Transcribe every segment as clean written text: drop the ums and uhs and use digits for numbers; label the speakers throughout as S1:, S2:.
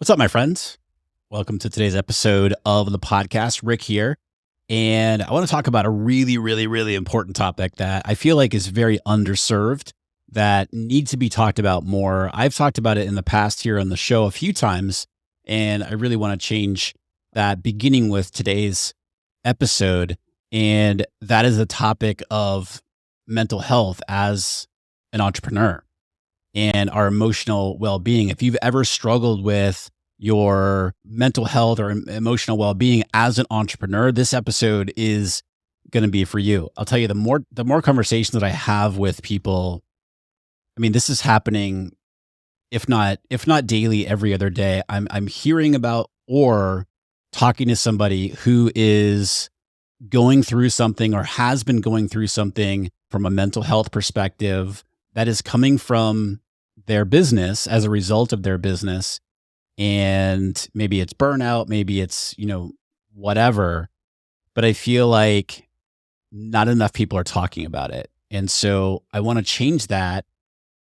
S1: What's up, my friends? Welcome to today's episode of the podcast. Rick here. And I want to talk about a really important topic that I feel like is very underserved, that needs to be talked about more. I've talked about it in the past here on the show a few times, and I really want to change that, beginning with today's episode. And that is the topic of mental health as an entrepreneur and our emotional well-being. If you've ever struggled with your mental health or emotional well-being as an entrepreneur, this episode is going to be for you. I'll tell you, the more conversations that I have with people, I mean, this is happening, if not daily, every other day. I'm hearing about or talking to somebody who is going through something or has been going through something from a mental health perspective that is coming from their business as a result of their business. And maybe it's burnout, maybe it's, whatever, but I feel like not enough people are talking about it. And so I want to change that,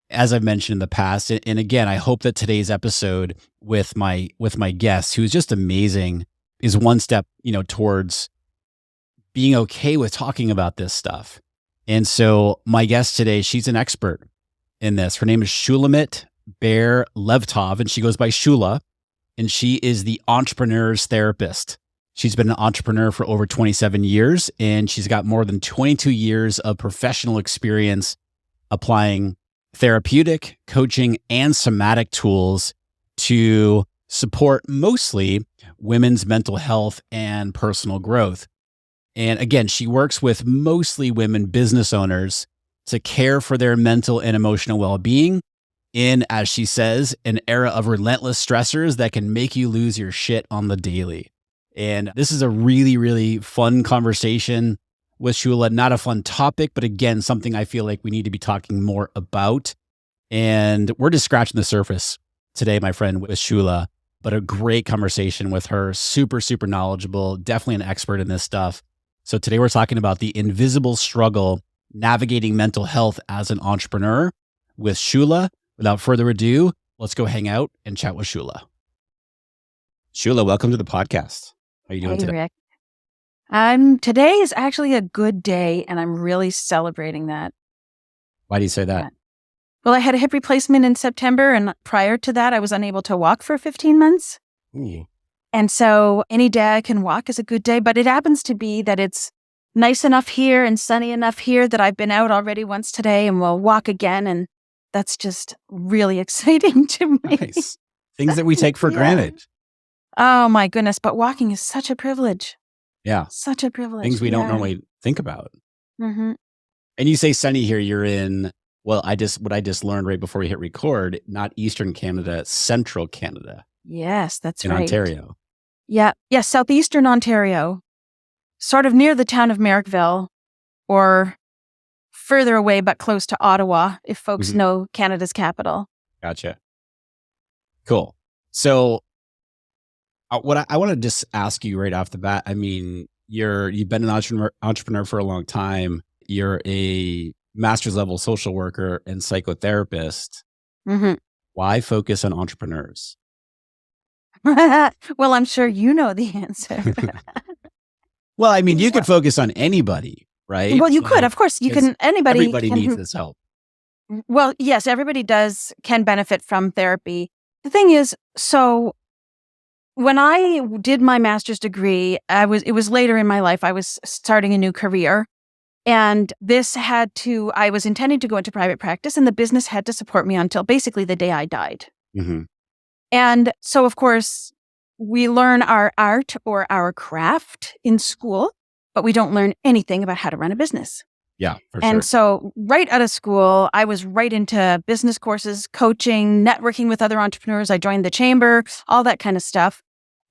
S1: as I've mentioned in the past. And again, I hope that today's episode with my guest, who's just amazing, is one step, towards being okay with talking about this stuff. And so my guest today, she's an expert in this. Her name is Shulamit Ber Levtov, and she goes by Shula, and she is the entrepreneur's therapist. She's been an entrepreneur for over 27 years, and she's got more than 22 years of professional experience applying therapeutic, coaching, and somatic tools to support mostly women's mental health and personal growth. And again, she works with mostly women business owners to care for their mental and emotional well-being in, as she says, an era of relentless stressors that can make you lose your shit on the daily. And this is a really fun conversation with Shula. Not a fun topic, but again, something I feel like we need to be talking more about. And we're just scratching the surface today, my friend, with Shula, but a great conversation with her. Super knowledgeable, definitely an expert in this stuff. So today we're talking about the invisible struggle navigating mental health as an entrepreneur with Shula. Without further ado, let's go hang out and chat with Shula. Shula, welcome to the podcast. How are you doing today?
S2: Rick. Today is actually a good day, and I'm really celebrating that.
S1: Why do you say that?
S2: Yeah. Well, I had a hip replacement in September, and prior to that, I was unable to walk for 15 months.
S1: Ooh.
S2: And so any day I can walk is a good day, but it happens to be that it's nice enough here and sunny enough here that I've been out already once today and will walk again, and that's just really exciting to me.
S1: Nice. Things that we take for granted.
S2: Oh my goodness. But walking is such a privilege.
S1: Yeah.
S2: Such a privilege.
S1: Things we don't normally think about.
S2: Mm-hmm.
S1: And you say sunny here, you're in, what I just learned right before we hit record, not Eastern Canada, Central Canada.
S2: Yes, that's
S1: in
S2: right.
S1: Ontario.
S2: Yeah. Yes. Southeastern Ontario, sort of near the town of Merrickville, or further away, but close to Ottawa, if folks know Canada's capital.
S1: Gotcha. Cool. So what I want to just ask you right off the bat, I mean, you've been an entrepreneur for a long time. You're a master's level social worker and psychotherapist.
S2: Mm-hmm.
S1: Why focus on entrepreneurs?
S2: Well, I'm sure you know the answer.
S1: Well, I mean, you could focus on anybody, right?
S2: Well, you could, of course. You can.
S1: Everybody needs this help.
S2: Well, yes, everybody can benefit from therapy. The thing is, so when I did my master's degree, it was later in my life. I was starting a new career, and I was intending to go into private practice, and the business had to support me until basically the day I died.
S1: Mm-hmm.
S2: And so, of course, we learn our art or our craft in school, but we don't learn anything about how to run a business.
S1: Yeah, for
S2: And
S1: sure.
S2: so right out of school, I was right into business courses, coaching, networking with other entrepreneurs. I joined the chamber, all that kind of stuff.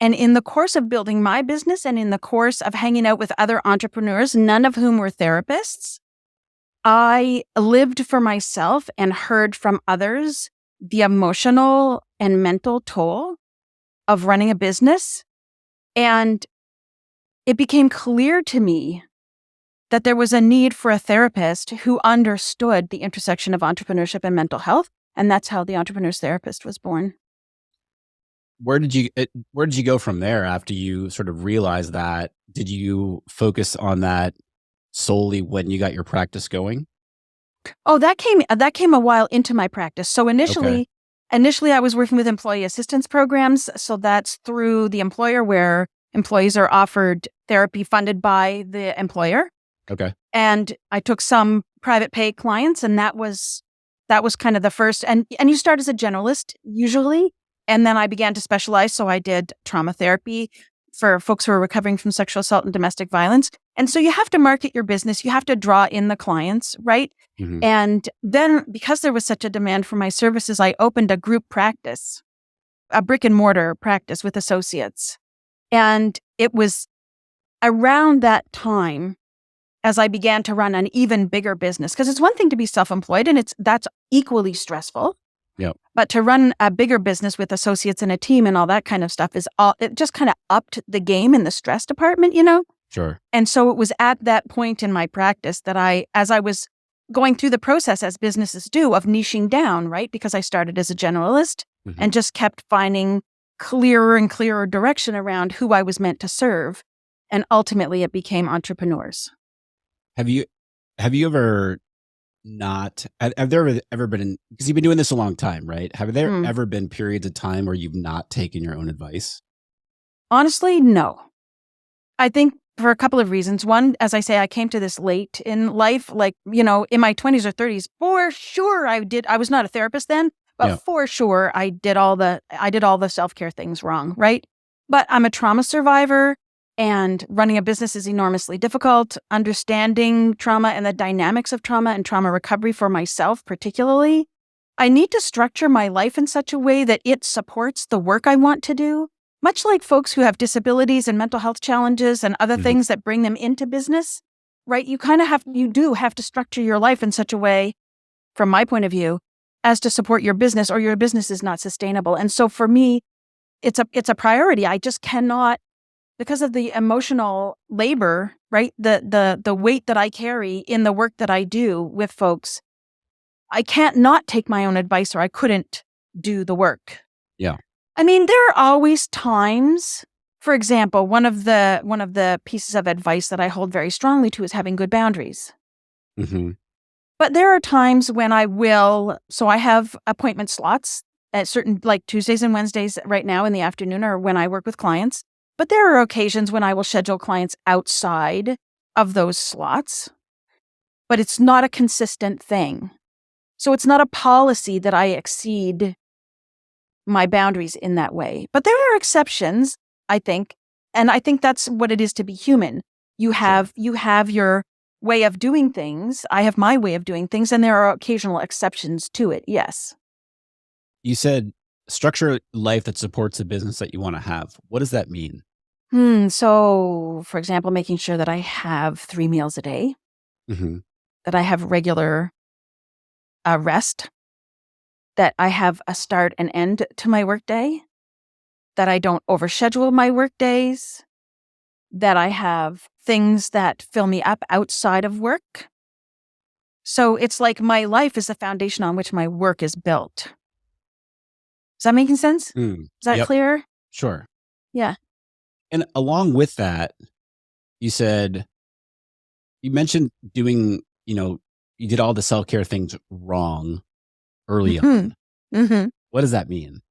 S2: And in the course of building my business and in the course of hanging out with other entrepreneurs, none of whom were therapists, I lived for myself and heard from others the emotional and mental toll of running a business. And it became clear to me that there was a need for a therapist who understood the intersection of entrepreneurship and mental health. And that's how the Entrepreneur's Therapist was born.
S1: where did you go from there after you sort of realized that? Did you focus on that solely when you got your practice going?
S2: Oh, that came a while into my practice. So
S1: Okay.
S2: initially I was working with employee assistance programs. So that's through the employer where employees are offered therapy funded by the employer.
S1: Okay.
S2: And I took some private pay clients, and that was kind of the first. And you start as a generalist usually, and then I began to specialize. So I did trauma therapy for folks who are recovering from sexual assault and domestic violence. And so you have to market your business, you have to draw in the clients, right?
S1: Hmm.
S2: And then because there was such a demand for my services, I opened a group practice, a brick and mortar practice with associates. And it was around that time as I began to run an even bigger business, because it's one thing to be self-employed and that's equally stressful.
S1: Yep.
S2: But to run a bigger business with associates and a team and all that kind of stuff it just kind of upped the game in the stress department,
S1: Sure.
S2: And so it was at that point in my practice that as I was going through the process as businesses do of niching down, right? Because I started as a generalist
S1: Hmm.
S2: and just kept finding clearer and clearer direction around who I was meant to serve. And ultimately it became entrepreneurs.
S1: Have you have you ever have there ever been, because you've been doing this a long time, right? Have there
S2: Hmm.
S1: ever been periods of time where you've not taken your own advice?
S2: Honestly, no. I think for a couple of reasons. One, as I say, I came to this late in life, like, in my 20s or 30s, for sure I did. I was not a therapist then, but
S1: Yeah.
S2: for sure I did all the self-care things wrong, right? But I'm a trauma survivor and running a business is enormously difficult. Understanding trauma and the dynamics of trauma and trauma recovery for myself, particularly, I need to structure my life in such a way that it supports the work I want to do. Much like folks who have disabilities and mental health challenges and other
S1: Hmm.
S2: things that bring them into business, right? You do have to structure your life in such a way, from my point of view, as to support your business, or your business is not sustainable. And so for me, it's a priority. I just cannot, because of the emotional labor, right? The weight that I carry in the work that I do with folks, I can't not take my own advice, or I couldn't do the work.
S1: Yeah.
S2: I mean, there are always times, for example, one of the pieces of advice that I hold very strongly to is having good boundaries.
S1: Hmm.
S2: But there are times when so I have appointment slots at certain, like Tuesdays and Wednesdays right now in the afternoon, or when I work with clients. But there are occasions when I will schedule clients outside of those slots, but it's not a consistent thing. So it's not a policy that I exceed my boundaries in that way. But there are exceptions, I think. And I think that's what it is to be human. You
S1: Sure.
S2: have your way of doing things. I have my way of doing things, and there are occasional exceptions to it. Yes.
S1: You said structure a life that supports the business that you want to have. What does that mean?
S2: So, for example, making sure that I have 3 meals a day,
S1: Hmm.
S2: that I have regular rest, that I have a start and end to my workday, that I don't overschedule my work days, that I have things that fill me up outside of work. So it's like my life is the foundation on which my work is built. Is that making sense? Is
S1: Mm.
S2: that
S1: Yep.
S2: clear?
S1: Sure.
S2: Yeah.
S1: And along with that, you said, you mentioned doing, you did all the self-care things wrong early
S2: hmm
S1: on.
S2: hmm
S1: What does that mean?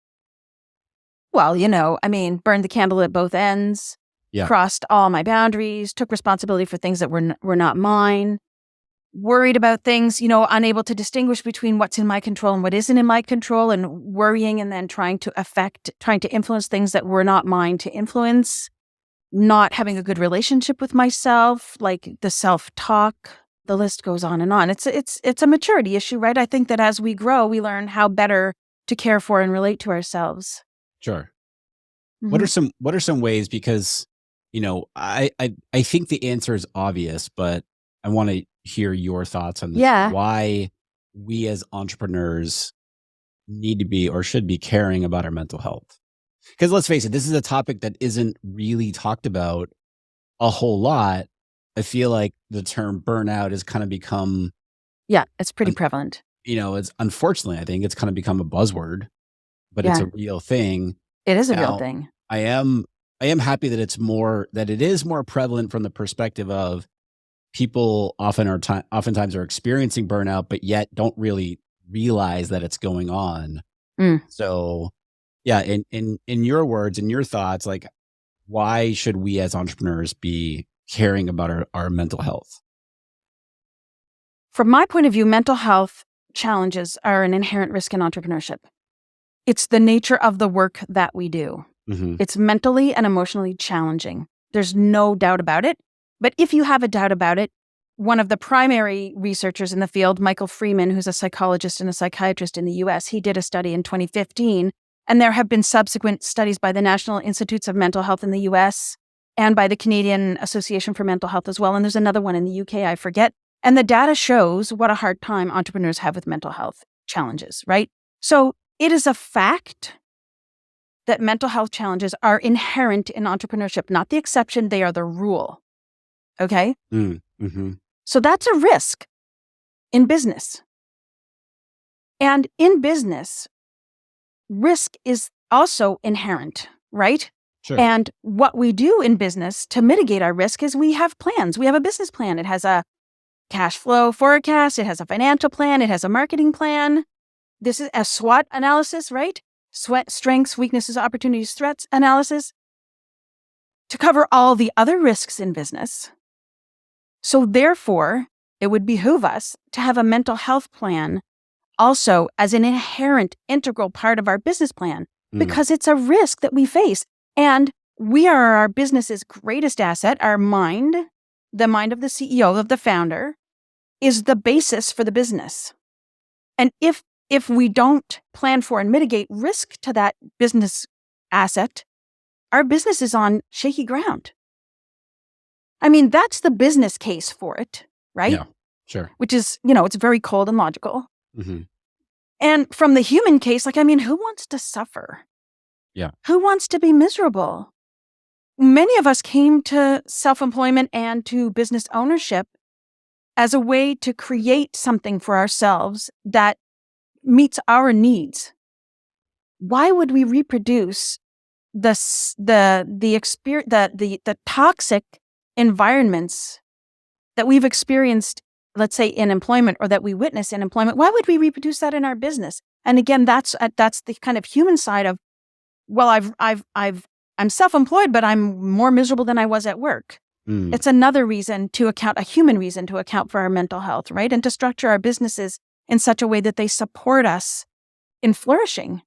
S2: Well, I mean, burned the candle at both ends,
S1: Yeah.
S2: crossed all my boundaries, took responsibility for things that were not mine, worried about things, unable to distinguish between what's in my control and what isn't in my control, and worrying and then trying to influence things that were not mine to influence, not having a good relationship with myself, like the self-talk, the list goes on and on. It's a maturity issue, right? I think that as we grow, we learn how better to care for and relate to ourselves.
S1: Sure.
S2: hmm
S1: What are some ways, because, I think the answer is obvious, but I want to hear your thoughts on this.
S2: Yeah.
S1: Why we as entrepreneurs need to be or should be caring about our mental health. Because let's face it, this is a topic that isn't really talked about a whole lot. I feel like the term burnout has kind of become,
S2: Yeah, it's pretty
S1: un-
S2: prevalent.
S1: it's unfortunately, I think it's kind of become a buzzword, but it's
S2: Yeah.
S1: a real thing.
S2: It is a real
S1: Now,
S2: thing.
S1: I am happy that it is more prevalent from the perspective of people oftentimes are experiencing burnout, but yet don't really realize that it's going on.
S2: Mm.
S1: So, yeah, in your words, in your thoughts, like, why should we as entrepreneurs be caring about our mental health?
S2: From my point of view, mental health challenges are an inherent risk in entrepreneurship. It's the nature of the work that we do.
S1: Hmm.
S2: It's mentally and emotionally challenging. There's no doubt about it. But if you have a doubt about it, one of the primary researchers in the field, Michael Freeman, who's a psychologist and a psychiatrist in the US, he did a study in 2015. And there have been subsequent studies by the National Institutes of Mental Health in the US and by the Canadian Association for Mental Health as well. And there's another one in the UK, I forget. And the data shows what a hard time entrepreneurs have with mental health challenges, right? So it is a fact that mental health challenges are inherent in entrepreneurship, not the exception, they are the rule. Okay?
S1: Mm-hmm.
S2: So that's a risk in business. And in business, risk is also inherent, right?
S1: Sure.
S2: And what we do in business to mitigate our risk is we have plans. We have a business plan. It has a cash flow forecast. It has a financial plan. It has a marketing plan. This is a SWOT analysis, right? Strengths, weaknesses, opportunities, threats analysis to cover all the other risks in business. So therefore, it would behoove us to have a mental health plan also as an inherent integral part of our business plan because it's a risk that we face. And we are our business's greatest asset. Our mind, the mind of the CEO, of the founder, is the basis for the business. And if we don't plan for and mitigate risk to that business asset, our business is on shaky ground. I mean, that's the business case for it, right?
S1: Yeah, sure.
S2: Which is, it's very cold and logical.
S1: Mm-hmm.
S2: And from the human case, who wants to suffer?
S1: Yeah.
S2: Who wants to be miserable? Many of us came to self-employment and to business ownership as a way to create something for ourselves that meets our needs. Why would we reproduce the toxic environments that we've experienced, let's say in employment, or that we witness in employment? Why would we reproduce that in our business? And again, that's the kind of human side of, well, I'm self-employed, but I'm more miserable than I was at work. It's another reason a human reason to account for our mental health, right? And to structure our businesses in such a way that they support us in flourishing.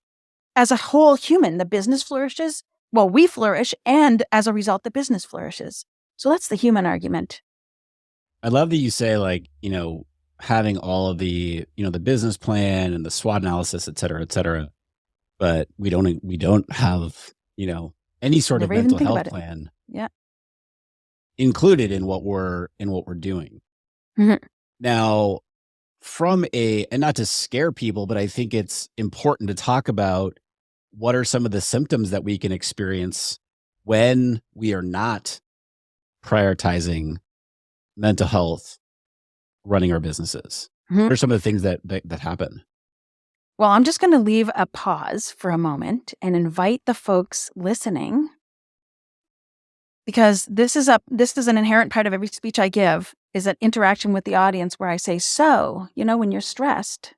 S2: As a whole human, the business flourishes, well, we flourish, and as a result, the business flourishes. So that's the human argument.
S1: I love that you say, having all of the, the business plan and the SWOT analysis, et cetera, but we don't have, any sort of
S2: Never even
S1: mental
S2: think
S1: health
S2: about it.
S1: plan
S2: Yeah.
S1: included in what we're doing.
S2: Mm-hmm.
S1: Now, and not to scare people, but I think it's important to talk about what are some of the symptoms that we can experience when we are not prioritizing mental health running our businesses.
S2: Mm-hmm.
S1: What are some of the things that happen?
S2: Well, I'm just going to leave a pause for a moment and invite the folks listening, because this is an inherent part of every speech I give, is an interaction with the audience where I say, so, when you're stressed,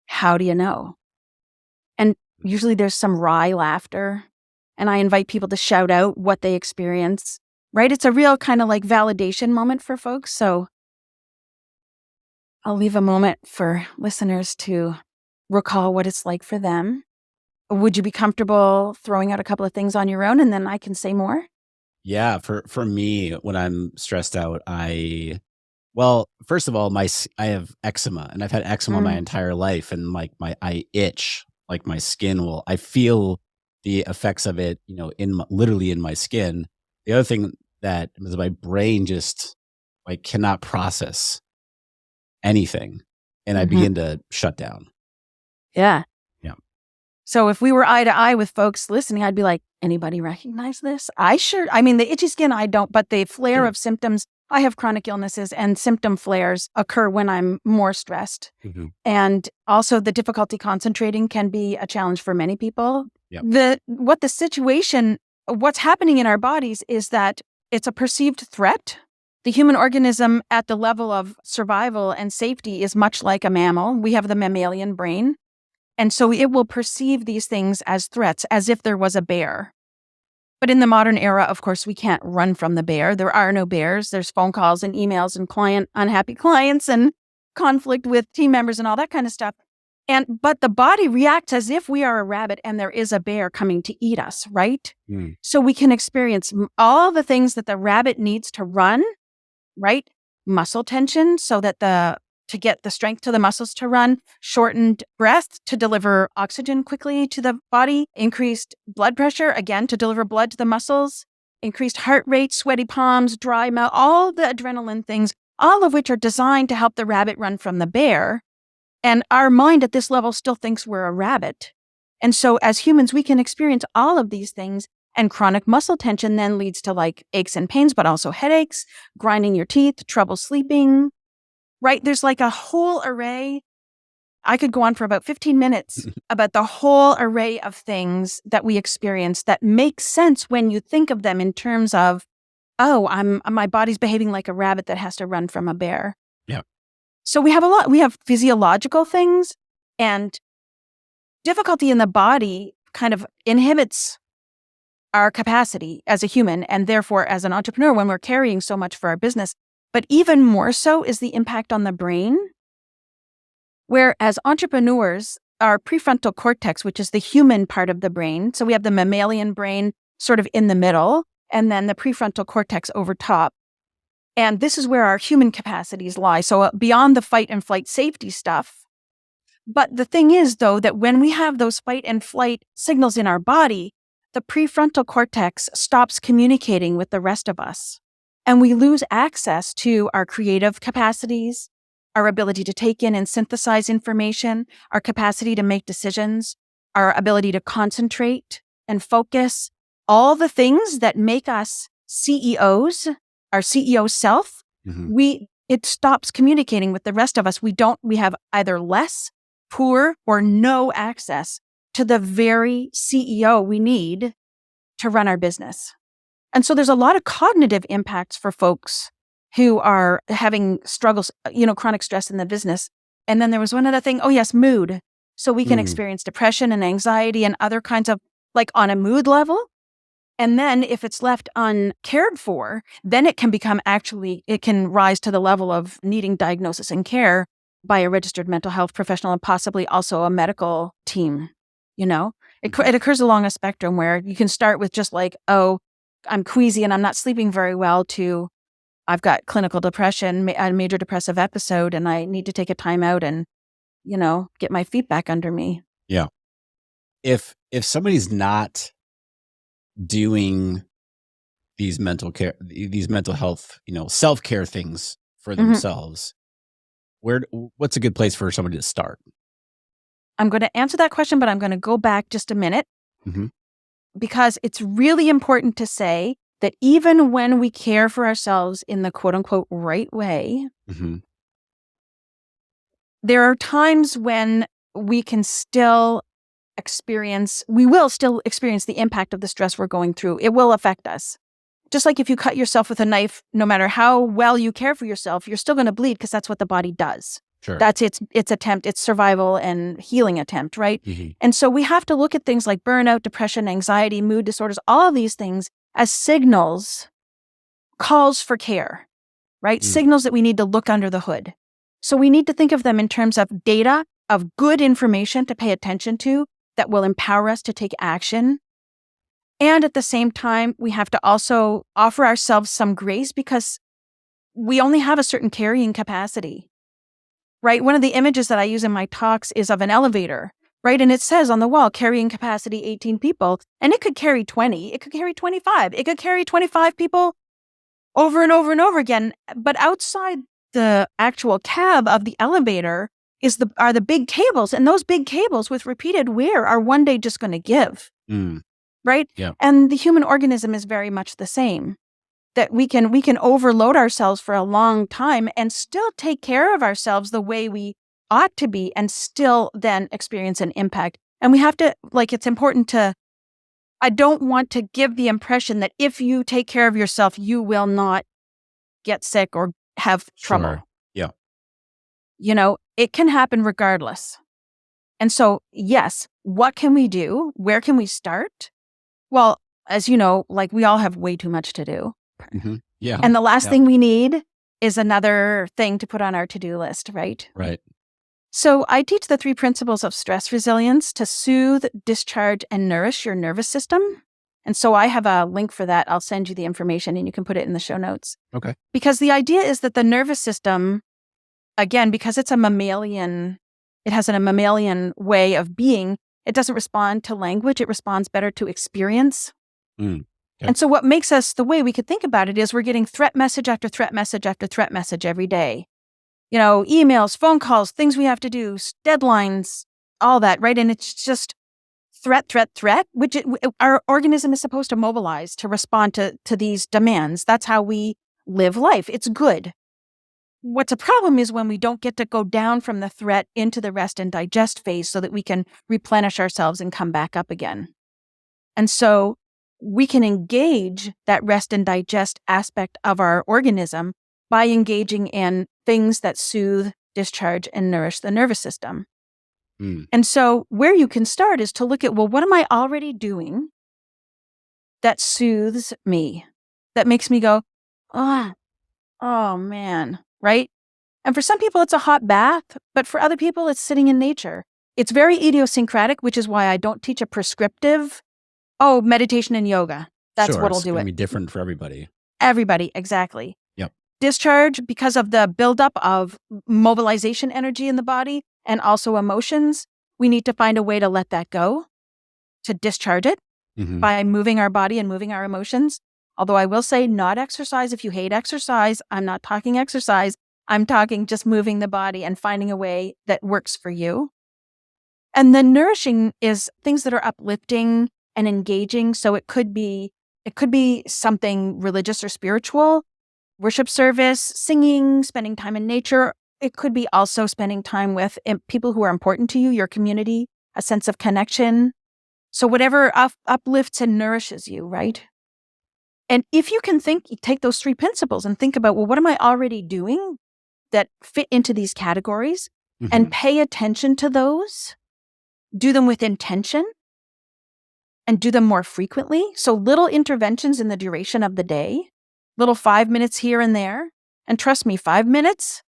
S2: how do you know? And usually there's some wry laughter, and I invite people to shout out what they experience, right? It's a real kind of validation moment for folks. So I'll leave a moment for listeners to recall what it's like for them. Would you be comfortable throwing out a couple of things on your own, and then I can say more?
S1: Yeah, for me, when I'm stressed out, first of all, I have eczema, and I've had eczema my entire life, and I itch, my skin I feel the effects of it, literally in my skin. The other thing that is my brain just cannot process anything, and I begin to shut down.
S2: Yeah.
S1: Yeah.
S2: So if we were eye to eye with folks listening, I'd be like, anybody recognize this? The itchy skin, I don't, but the flare of symptoms, I have chronic illnesses, and symptom flares occur when I'm more stressed.
S1: Mm-hmm.
S2: And also the difficulty concentrating can be a challenge for many people.
S1: Yep.
S2: What's happening in our bodies is that it's a perceived threat. The human organism at the level of survival and safety is much like a mammal. We have the mammalian brain. And so it will perceive these things as threats, as if there was a bear. But in the modern era, of course, we can't run from the bear. There are no bears. There's phone calls and emails and unhappy clients and conflict with team members and all that kind of stuff. But the body reacts as if we are a rabbit and there is a bear coming to eat us, right? So we can experience all the things that the rabbit needs to run, right? Muscle tension so that to get the strength to the muscles to run, shortened breath to deliver oxygen quickly to the body, increased blood pressure, again, to deliver blood to the muscles, increased heart rate, sweaty palms, dry mouth, all the adrenaline things, all of which are designed to help the rabbit run from the bear. And our mind at this level still thinks we're a rabbit. And so as humans, we can experience all of these things. And chronic muscle tension then leads to like aches and pains, but also headaches, grinding your teeth, trouble sleeping, right? There's like a whole array. I could go on for about 15 minutes about the whole array of things that we experience that make sense when you think of them in terms of, oh, my body's behaving like a rabbit that has to run from a bear.
S1: Yeah.
S2: So we have physiological things, and difficulty in the body kind of inhibits our capacity as a human and therefore as an entrepreneur when we're carrying so much for our business. But even more so is the impact on the brain, where as entrepreneurs, our prefrontal cortex, which is the human part of the brain, so we have the mammalian brain sort of in the middle, and then the prefrontal cortex over top. And this is where our human capacities lie. So beyond the fight and flight safety stuff. But the thing is, though, that when we have those fight and flight signals in our body, the prefrontal cortex stops communicating with the rest of us. And we lose access to our creative capacities, our ability to take in and synthesize information, our capacity to make decisions, our ability to concentrate and focus, all the things that make us CEOs, our CEO self. It stops communicating with the rest of us. We have either less, poor, or no access to the very CEO we need to run our business. And so there's a lot of cognitive impacts for folks who are having struggles, chronic stress in the business. And then there was one other thing. Oh, yes, mood. So we can experience depression and anxiety and other kinds of, like on a mood level. And then if it's left uncared for, then it can rise to the level of needing diagnosis and care by a registered mental health professional and possibly also a medical team. It occurs along a spectrum where you can start with just like, oh, I'm queasy and I'm not sleeping very well, to I've got clinical depression, a major depressive episode, and I need to take a time out and, get my feet back under me.
S1: Yeah. If somebody's not doing these mental health, self-care things for themselves, what's a good place for somebody to start?
S2: I'm going to answer that question, but I'm going to go back just a minute because it's really important to say that even when we care for ourselves in the quote unquote right way, there are times when we will still experience the impact of the stress we're going through. It will affect us. Just like if you cut yourself with a knife, no matter how well you care for yourself, you're still going to bleed because that's what the body does.
S1: Sure.
S2: That's its attempt, its survival and healing attempt, right? And so we have to look at things like burnout, depression, anxiety, mood disorders, all of these things as signals, calls for care, right? Signals that we need to look under the hood. So we need to think of them in terms of data, of good information to pay attention to that will empower us to take action. And at the same time, we have to also offer ourselves some grace because we only have a certain carrying capacity, right? One of the images that I use in my talks is of an elevator, right? And it says on the wall, carrying capacity 18 people, and it could carry 20, it could carry 25, it could carry 25 people over and over and over again. But outside the actual cab of the elevator are the big cables, and those big cables with repeated wear are one day just going to give, right?
S1: Yeah.
S2: And the human organism is very much the same. That we can overload ourselves for a long time and still take care of ourselves the way we ought to be, and still then experience an impact. And we have to, it's important to, I don't want to give the impression that if you take care of yourself, you will not get sick or have trouble.
S1: Sure. Yeah.
S2: It can happen regardless. And so, yes, what can we do? Where can we start? Well, as you know, we all have way too much to do.
S1: Mm-hmm. Yeah.
S2: And the last
S1: Yeah.
S2: thing we need is another thing to put on our to-do list, right?
S1: Right.
S2: So I teach the 3 principles of stress resilience to soothe, discharge, and nourish your nervous system. And so I have a link for that. I'll send you the information and you can put it in the show notes.
S1: Okay.
S2: Because the idea is that the nervous system, again, because it's a mammalian, it has a mammalian way of being, it doesn't respond to language. It responds better to experience.
S1: Okay.
S2: And so what makes us, the way we could think about it is we're getting threat message after threat message after threat message every day. Emails, phone calls, things we have to do, deadlines, all that, right? And it's just threat, which our organism is supposed to mobilize to respond to these demands. That's how we live life. It's good. What's a problem is when we don't get to go down from the threat into the rest and digest phase so that we can replenish ourselves and come back up again. And so we can engage that rest and digest aspect of our organism by engaging in things that soothe, discharge, and nourish the nervous system. And so where you can start is to look at, well, what am I already doing that soothes me, that makes me go, oh man, right? And for some people, it's a hot bath, but for other people, it's sitting in nature. It's very idiosyncratic, which is why I don't teach a prescriptive, meditation and yoga. That's
S1: Sure,
S2: what'll
S1: it's
S2: do
S1: gonna
S2: it.
S1: be different for everybody.
S2: Everybody, exactly.
S1: Yep.
S2: Discharge, because of the buildup of mobilization energy in the body and also emotions, we need to find a way to let that go, to discharge it by moving our body and moving our emotions. Although I will say not exercise. If you hate exercise, I'm not talking exercise. I'm talking just moving the body and finding a way that works for you. And then nourishing is things that are uplifting and engaging. So it could be something religious or spiritual, worship service, singing, spending time in nature. It could be also spending time with people who are important to you, your community, a sense of connection. So whatever uplifts and nourishes you, right? And if you can take those 3 principles and think about, well, what am I already doing that fit into these categories and pay attention to those, do them with intention and do them more frequently. So little interventions in the duration of the day, little 5 minutes here and there. And trust me, 5 minutes,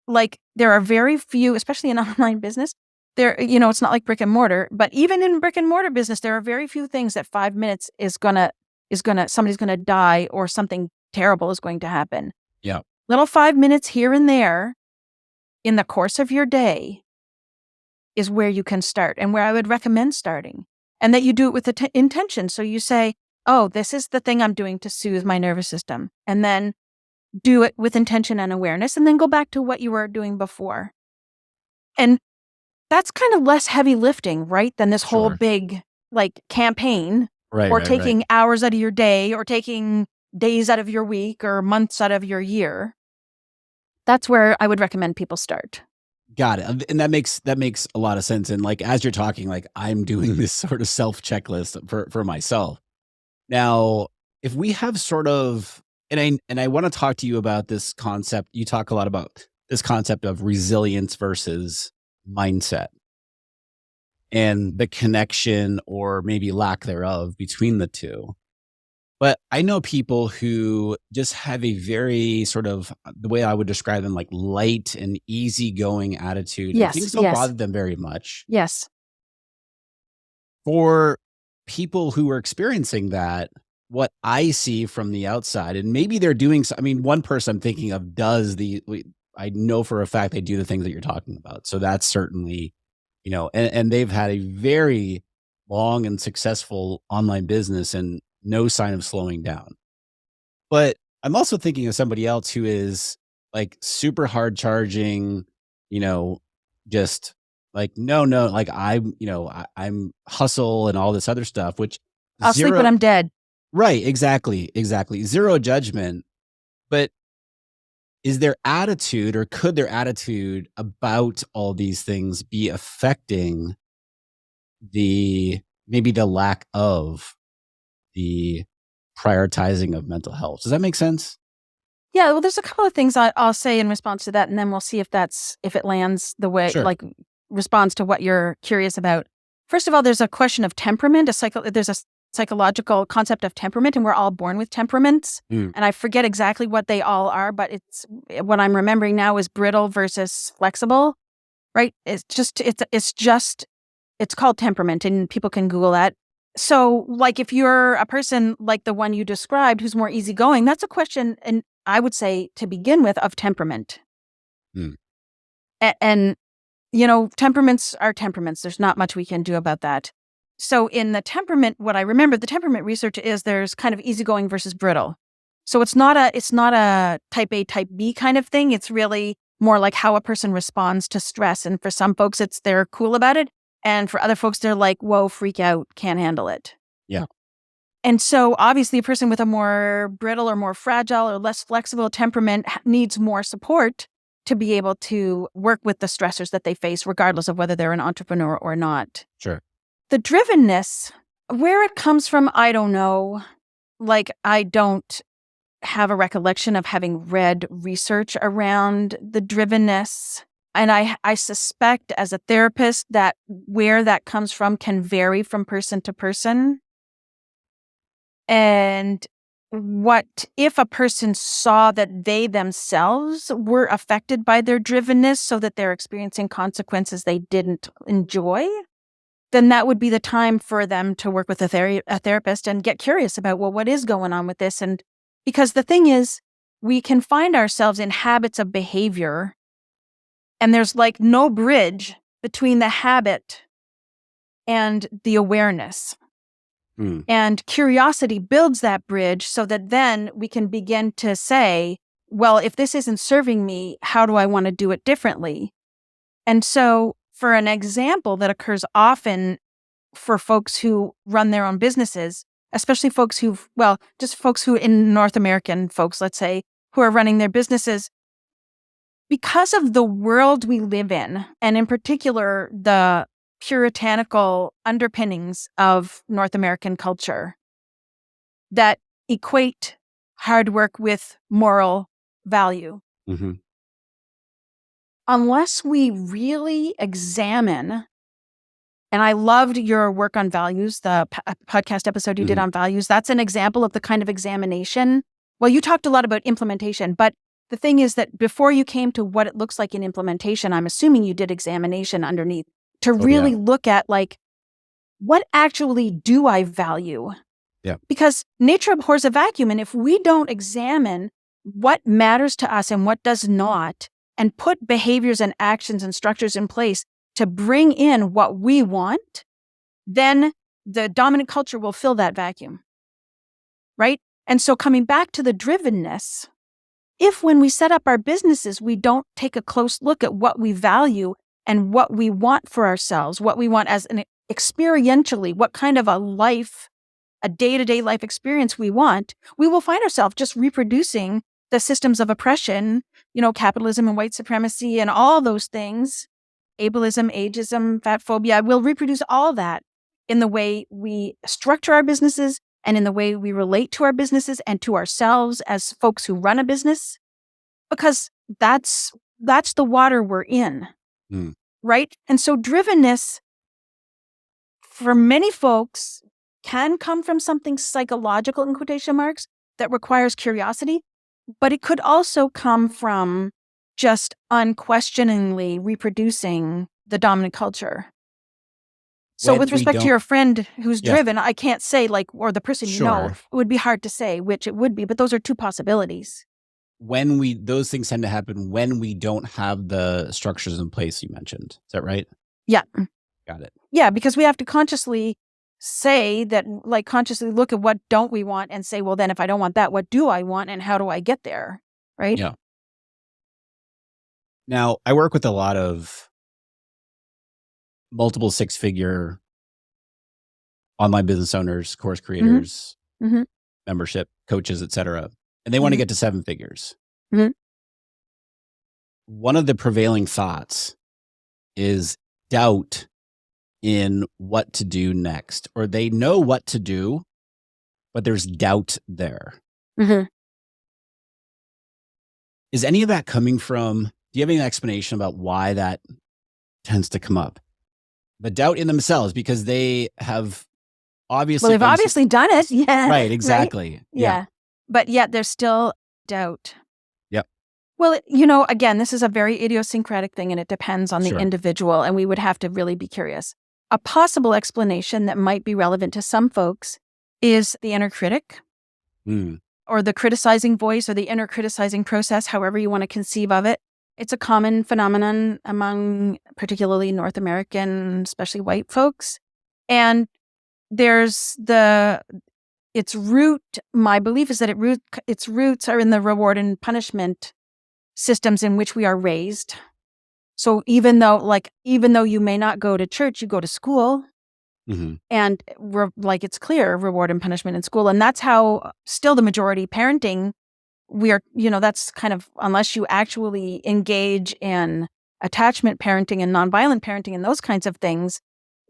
S2: there are very few, especially in online business, it's not like brick and mortar, but even in brick and mortar business, there are very few things that 5 minutes somebody's gonna die or something terrible is going to happen.
S1: Yeah.
S2: Little 5 minutes here and there in the course of your day is where you can start and where I would recommend starting. And that you do it with intention. So you say, oh, this is the thing I'm doing to soothe my nervous system. And then do it with intention and awareness, and then go back to what you were doing before. And that's kind of less heavy lifting, right? Than this whole big campaign, or taking hours out of your day, or taking days out of your week, or months out of your year. That's where I would recommend people start.
S1: Got it. And that makes a lot of sense. And as you're talking, I'm doing this sort of self checklist for myself. Now, if we have sort of, and I want to talk to you about this concept. You talk a lot about this concept of resilience versus mindset and the connection, or maybe lack thereof, between the two. But I know people who just have a very sort of, the way I would describe them, light and easygoing attitude.
S2: Yes,
S1: Things don't bother them very much.
S2: Yes.
S1: For people who are experiencing that, what I see from the outside, and maybe they're doing, one person I'm thinking of I know for a fact they do the things that you're talking about. So that's certainly, and they've had a very long and successful online business and no sign of slowing down. But I'm also thinking of somebody else who is super hard charging, just no, I'm hustle and all this other stuff, which
S2: I'll sleep when I'm dead.
S1: Right. Exactly. Zero judgment. But is their attitude, or could their attitude about all these things be affecting maybe the lack of the prioritizing of mental health. Does that make sense?
S2: Yeah, well, there's a couple of things I'll say in response to that, and then we'll see if it lands the way,
S1: Sure.
S2: like, responds to what you're curious about. First of all, there's a question of temperament. There's a psychological concept of temperament, and we're all born with temperaments.
S1: Mm.
S2: And I forget exactly what they all are, but what I'm remembering now is brittle versus flexible, right? It's called temperament, and people can Google that. So, like, if you're a person like the one you described who's more easygoing, that's a question, and I would say to begin with, of temperament.
S1: Mm.
S2: And, temperaments are temperaments. There's not much we can do about that. So in the temperament, what I remember, the temperament research is there's kind of easygoing versus brittle. So it's not a type A, type B kind of thing. It's really more like how a person responds to stress. And for some folks, they're cool about it. And for other folks, they're like, whoa, freak out, can't handle it.
S1: Yeah.
S2: And so obviously a person with a more brittle or more fragile or less flexible temperament needs more support to be able to work with the stressors that they face, regardless of whether they're an entrepreneur or not.
S1: Sure.
S2: The drivenness, where it comes from, I don't know. Like, I don't have a recollection of having read research around the drivenness. And I suspect as a therapist that where that comes from can vary from person to person. And what if a person saw that they themselves were affected by their drivenness so that they're experiencing consequences they didn't enjoy? Then that would be the time for them to work with a therapist and get curious about, well, what is going on with this? And because the thing is, we can find ourselves in habits of behavior, and there's like no bridge between the habit and the awareness.
S1: Mm.
S2: And curiosity builds that bridge so that then we can begin to say, well, if this isn't serving me, how do I want to do it differently? And so for an example that occurs often for folks who run their own businesses, especially folks just folks who in North American folks, let's say, who are running their businesses, because of the world we live in, and in particular, the puritanical underpinnings of North American culture that equate hard work with moral value.
S1: Mm-hmm.
S2: Unless we really examine, and I loved your work on values, the podcast episode you did on values. That's an example of the kind of examination. Well, you talked a lot about implementation, but the thing is that before you came to what it looks like in implementation, I'm assuming you did examination underneath to really look at, like, what actually do I value?
S1: Yeah.
S2: Because nature abhors a vacuum. And if we don't examine what matters to us and what does not, and put behaviors and actions and structures in place to bring in what we want, then the dominant culture will fill that vacuum, right? And so coming back to the drivenness, if when we set up our businesses, we don't take a close look at what we value and what we want for ourselves, what we want as an experientially, what kind of a day-to-day life experience we want, we will find ourselves just reproducing the systems of oppression, capitalism and white supremacy and all those things, ableism, ageism, fat phobia. We'll reproduce all that in the way we structure our businesses and in the way we relate to our businesses and to ourselves as folks who run a business, because that's the water we're in, right? And so drivenness, for many folks, can come from something psychological, in quotation marks, that requires curiosity, but it could also come from just unquestioningly reproducing the dominant culture. So with respect to your friend who's driven, I can't say, like, or the person it would be hard to say which it would be, but those are two possibilities.
S1: Those things tend to happen when we don't have the structures in place you mentioned. Is that right?
S2: Yeah.
S1: Got it.
S2: Yeah, because we have to consciously say that, like, consciously look at what don't we want and say, well, then if I don't want that, what do I want and how do I get there? Right?
S1: Yeah. Now, I work with a lot of multiple six-figure online business owners, course creators, membership coaches, etc. And they want to get to seven figures. One of the prevailing thoughts is doubt in what to do next, or they know what to do, but there's doubt there.
S2: Mm-hmm.
S1: Is any of that coming from, do you have any explanation about why that tends to come up? The doubt in themselves, because they have obviously
S2: Well, they've obviously done it. Yeah.
S1: Right, exactly.
S2: Right?
S1: Yeah.
S2: Yeah. But yet there's still doubt.
S1: Yep.
S2: Well, again, this is a very idiosyncratic thing and it depends on the
S1: Sure.
S2: individual, and we would have to really be curious. A possible explanation that might be relevant to some folks is the inner critic or the criticizing voice or the inner criticizing process, however you want to conceive of it. It's a common phenomenon among particularly North American, especially white folks. And there's its root, my belief is that its roots are in the reward and punishment systems in which we are raised. So even though you may not go to church, you go to school.
S1: Mm-hmm.
S2: And it's clear reward and punishment in school. And that's how still the majority parenting, we are, that's kind of, unless you actually engage in attachment parenting and nonviolent parenting and those kinds of things,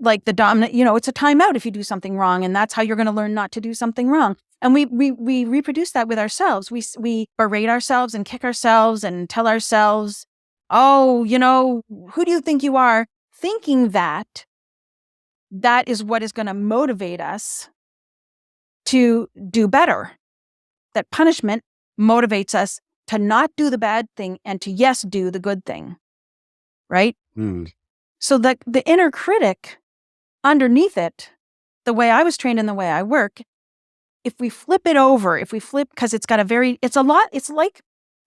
S2: like the dominant, it's a timeout if you do something wrong. And that's how you're going to learn not to do something wrong. And we reproduce that with ourselves. We berate ourselves and kick ourselves and tell ourselves, oh, who do you think you are? Thinking that is what is going to motivate us to do better. That punishment motivates us to not do the bad thing and to, yes, do the good thing. Right? So the inner critic underneath it, the way I was trained and the way I work, if we flip it over, because it's like,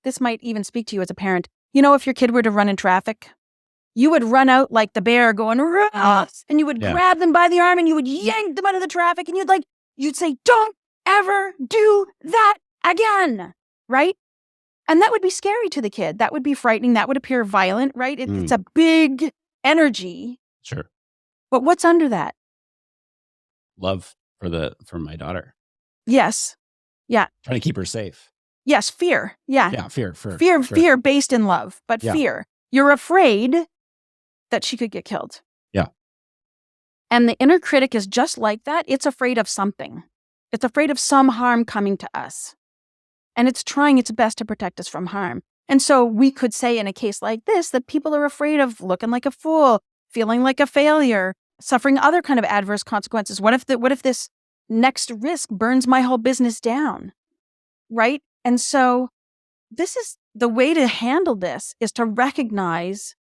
S2: this might even speak to you as a parent. If your kid were to run in traffic, you would run out like the bear going, and you would grab them by the arm and you would yank them out of the traffic and you'd say, don't ever do that again, right? And that would be scary to the kid. That would be frightening. That would appear violent, right? It's a big energy.
S1: Sure.
S2: But what's under that?
S1: Love for my daughter.
S2: Yes. Yeah.
S1: Trying to keep her safe.
S2: Yes. Fear. Yeah.
S1: Yeah. Fear.
S2: Sure. Fear based in love, but fear. You're afraid that she could get killed.
S1: Yeah.
S2: And the inner critic is just like that. It's afraid of something. It's afraid of some harm coming to us. And it's trying its best to protect us from harm. And so we could say in a case like this that people are afraid of looking like a fool, feeling like a failure, suffering other kind of adverse consequences. What if this next risk burns my whole business down? Right? And so this is the way to handle this, is to recognize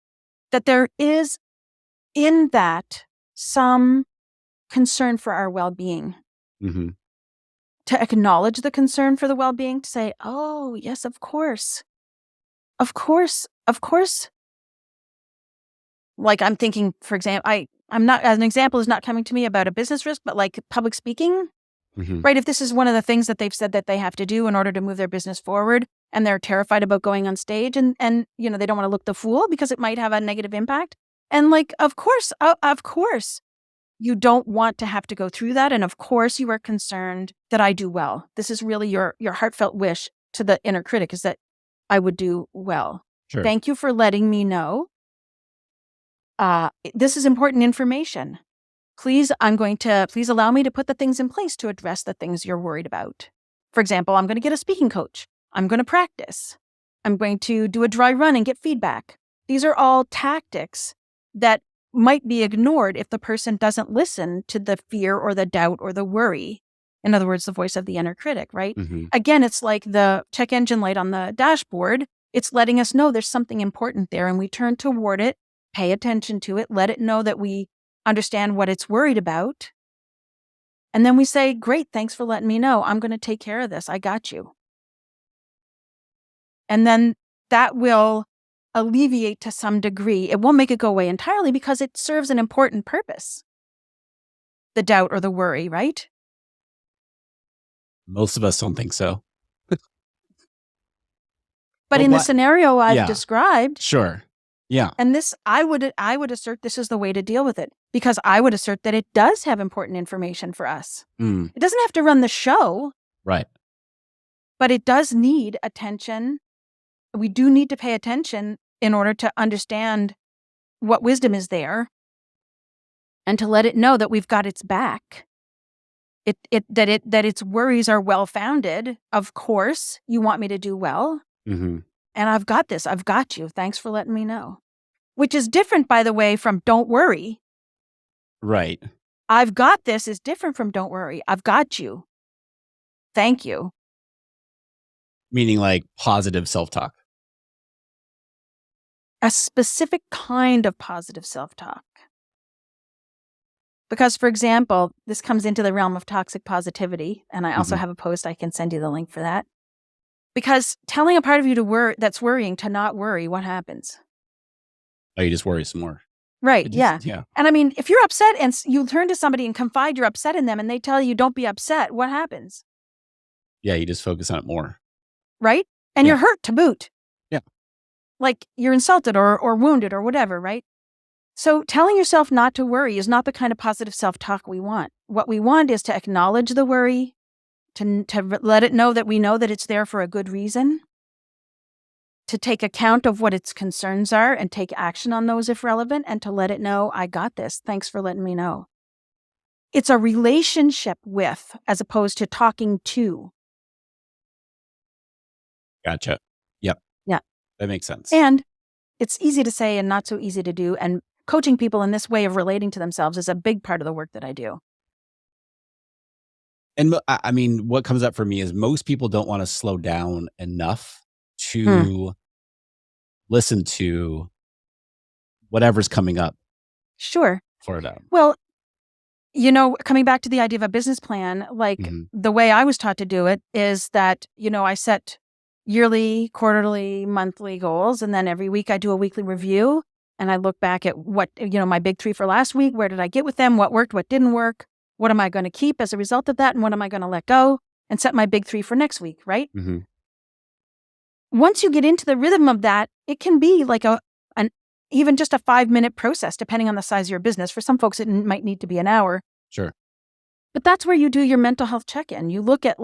S2: that there is in that some concern for our well-being.
S1: Mm-hmm.
S2: To acknowledge the concern for the well-being, to say, oh, yes, of course. Of course. Like I'm thinking, for example, I'm not, as an example is not coming to me about a business risk, but like public speaking, right? If this is one of the things that they've said that they have to do in order to move their business forward, and they're terrified about going on stage and they don't want to look the fool because it might have a negative impact. And like, of course, you don't want to have to go through that. And of course you are concerned that I do well. This is really your heartfelt wish to the inner critic, is that I would do well.
S1: Sure.
S2: Thank you for letting me know. This is important information. Please allow me to put the things in place to address the things you're worried about. For example, I'm going to get a speaking coach. I'm going to practice. I'm going to do a dry run and get feedback. These are all tactics that might be ignored if the person doesn't listen to the fear or the doubt or the worry. In other words, the voice of the inner critic, right?
S1: Mm-hmm.
S2: Again, it's like the check engine light on the dashboard. It's letting us know there's something important there, and we turn toward it, pay attention to it, let it know that we understand what it's worried about. And then we say, great, thanks for letting me know. I'm going to take care of this. I got you. And then that will alleviate to some degree. It won't make it go away entirely because it serves an important purpose. The doubt or the worry, right?
S1: Most of us don't think so.
S2: But in the scenario I've described.
S1: Sure. Yeah.
S2: And this, I would assert this is the way to deal with it, because I would assert that it does have important information for us. It doesn't have to run the show.
S1: Right.
S2: But it does need attention. We do need to pay attention in order to understand what wisdom is there and to let it know that we've got its back. That its worries are well-founded. Of course, you want me to do well.
S1: Mm-hmm.
S2: And I've got this. I've got you. Thanks for letting me know. Which is different, by the way, from don't worry.
S1: Right.
S2: I've got this is different from don't worry. I've got you. Thank you.
S1: Meaning like positive self-talk.
S2: A specific kind of positive self-talk. Because, for example, this comes into the realm of toxic positivity, and I also have a post. I can send you the link for that. Because telling a part of you that's worrying to not worry, what happens?
S1: Oh, you just worry some more.
S2: Right, yeah.
S1: Yeah.
S2: And I mean, if you're upset and you turn to somebody and confide you're upset in them and they tell you don't be upset, what happens?
S1: Yeah, you just focus on it more.
S2: Right? And you're hurt to boot.
S1: Yeah.
S2: Like you're insulted or wounded or whatever, right? So telling yourself not to worry is not the kind of positive self-talk we want. What we want is to acknowledge the worry, to let it know that we know that it's there for a good reason, to take account of what its concerns are and take action on those if relevant, and to let it know, I got this. Thanks for letting me know. It's a relationship with, as opposed to talking to.
S1: Gotcha. Yep.
S2: Yeah.
S1: That makes sense.
S2: And it's easy to say and not so easy to do. And coaching people in this way of relating to themselves is a big part of the work that I do.
S1: And I mean, what comes up for me is most people don't want to slow down enough to listen to whatever's coming up.
S2: Sure.
S1: For them.
S2: Well, coming back to the idea of a business plan, like the way I was taught to do it is that, I set yearly, quarterly, monthly goals. And then every week I do a weekly review and I look back at what, my big 3 for last week. Where did I get with them? What worked? What didn't work? What am I going to keep as a result of that? And what am I going to let go? And set my big 3 for next week, right?
S1: Mm-hmm.
S2: Once you get into the rhythm of that, it can be like even just a 5-minute process, depending on the size of your business. For some folks, it might need to be an hour.
S1: Sure.
S2: But that's where you do your mental health check-in. You look at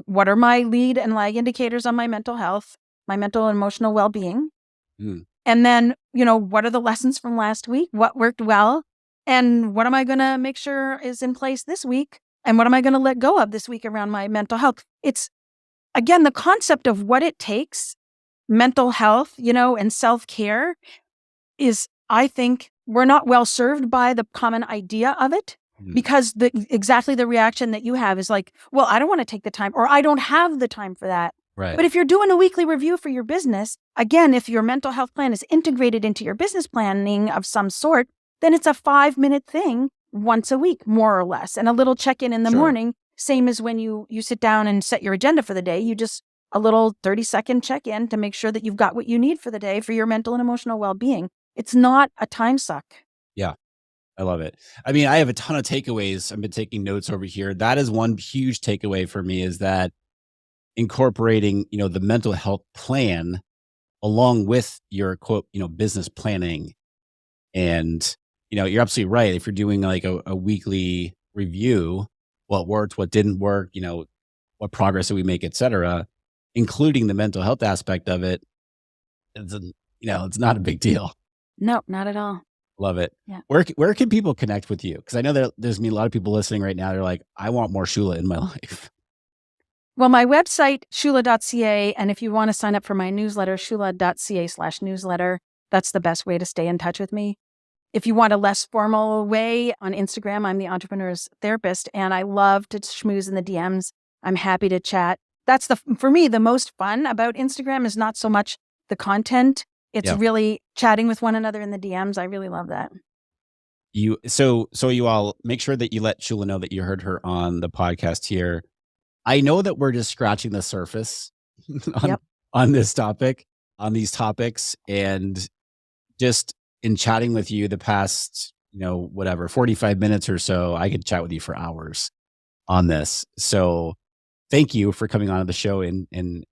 S2: what are my lead and lag indicators on my mental health, my mental and emotional well-being? And then, what are the lessons from last week? What worked well? And what am I going to make sure is in place this week? And what am I going to let go of this week around my mental health? It's, again, the concept of what it takes, mental health, and self-care is, I think, we're not well served by the common idea of it. Because exactly the reaction that you have is like, well, I don't want to take the time, or I don't have the time for that.
S1: Right.
S2: But if you're doing a weekly review for your business, again, if your mental health plan is integrated into your business planning of some sort, then it's a 5-minute thing once a week, more or less, and a little check-in in the morning, same as when you sit down and set your agenda for the day. You just a little 30-second check-in to make sure that you've got what you need for the day for your mental and emotional well-being. It's not a time suck.
S1: Yeah. I love it. I mean, I have a ton of takeaways. I've been taking notes over here. That is one huge takeaway for me, is that incorporating, the mental health plan along with your quote, business planning. And, you're absolutely right. If you're doing like a weekly review, what worked, what didn't work, what progress did we make, et cetera, including the mental health aspect of it, it's not a big deal.
S2: No, not at all.
S1: Love it.
S2: Yeah.
S1: Where can people connect with you? Because I know there's a lot of people listening right now. They're like, I want more Shula in my life.
S2: Well, my website, shula.ca, and if you want to sign up for my newsletter, shula.ca/newsletter, that's the best way to stay in touch with me. If you want a less formal way, on Instagram, I'm the Entrepreneur's Therapist, and I love to schmooze in the DMs. I'm happy to chat. That's for me, the most fun about Instagram is not so much the content. It's really chatting with one another in the DMs. I really love that.
S1: So you all make sure that you let Shula know that you heard her on the podcast here. I know that we're just scratching the surface on this topic, on these topics, and just in chatting with you the past, 45 minutes or so, I could chat with you for hours on this. So thank you for coming on the show and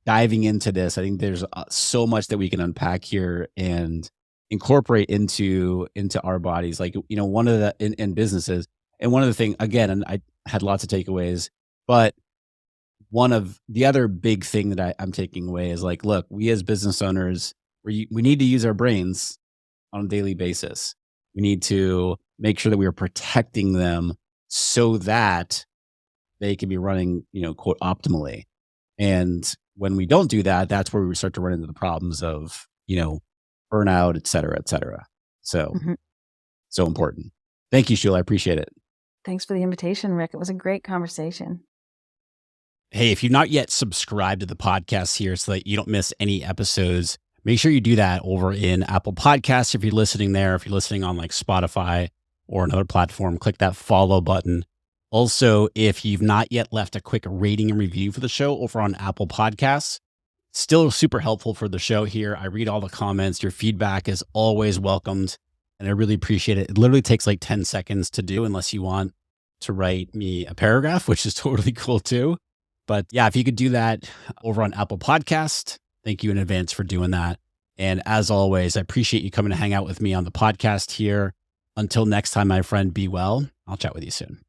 S1: diving into this. I think there's so much that we can unpack here and incorporate into our bodies. Like, one of the, in businesses, and one of the thing, again, and I had lots of takeaways, but one of the other big thing that I'm taking away is like, look, we as business owners, we need to use our brains on a daily basis. We need to make sure that we are protecting them so that they can be running, quote, optimally. And when we don't do that, that's where we start to run into the problems of, burnout, et cetera, et cetera. So,
S2: Mhm.
S1: so important. Thank you, Shula. I appreciate it.
S2: Thanks for the invitation, Rick. It was a great conversation.
S1: Hey, if you're not yet subscribed to the podcast here so that you don't miss any episodes, make sure you do that over in Apple Podcasts. If you're listening there, if you're listening on like Spotify or another platform, click that follow button. Also, if you've not yet left a quick rating and review for the show over on Apple Podcasts, still super helpful for the show here. I read all the comments. Your feedback is always welcomed, and I really appreciate it. It literally takes like 10 seconds to do unless you want to write me a paragraph, which is totally cool too. But yeah, if you could do that over on Apple Podcast, thank you in advance for doing that. And as always, I appreciate you coming to hang out with me on the podcast here. Until next time, my friend, be well. I'll chat with you soon.